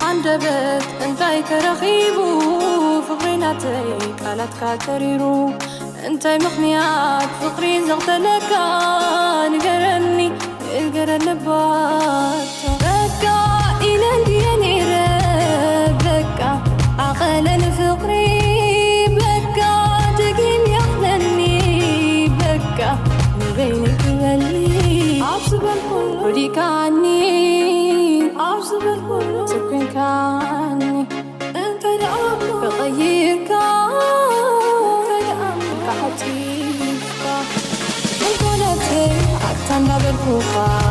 عندبت انتي كرخيبو فقريناتي قالت كاتريرو انتي مخنيات فقري زغتلك نقرني القرن بات بكا إلى الدياني بكا عقلا فقري بكا تقيل يحلني بكا بينك واللي عصب الكل وديك عني عصب الكل سكن كعني انت الأمر بغيرك كحتيفك الكلتي عالتنى بالكوفة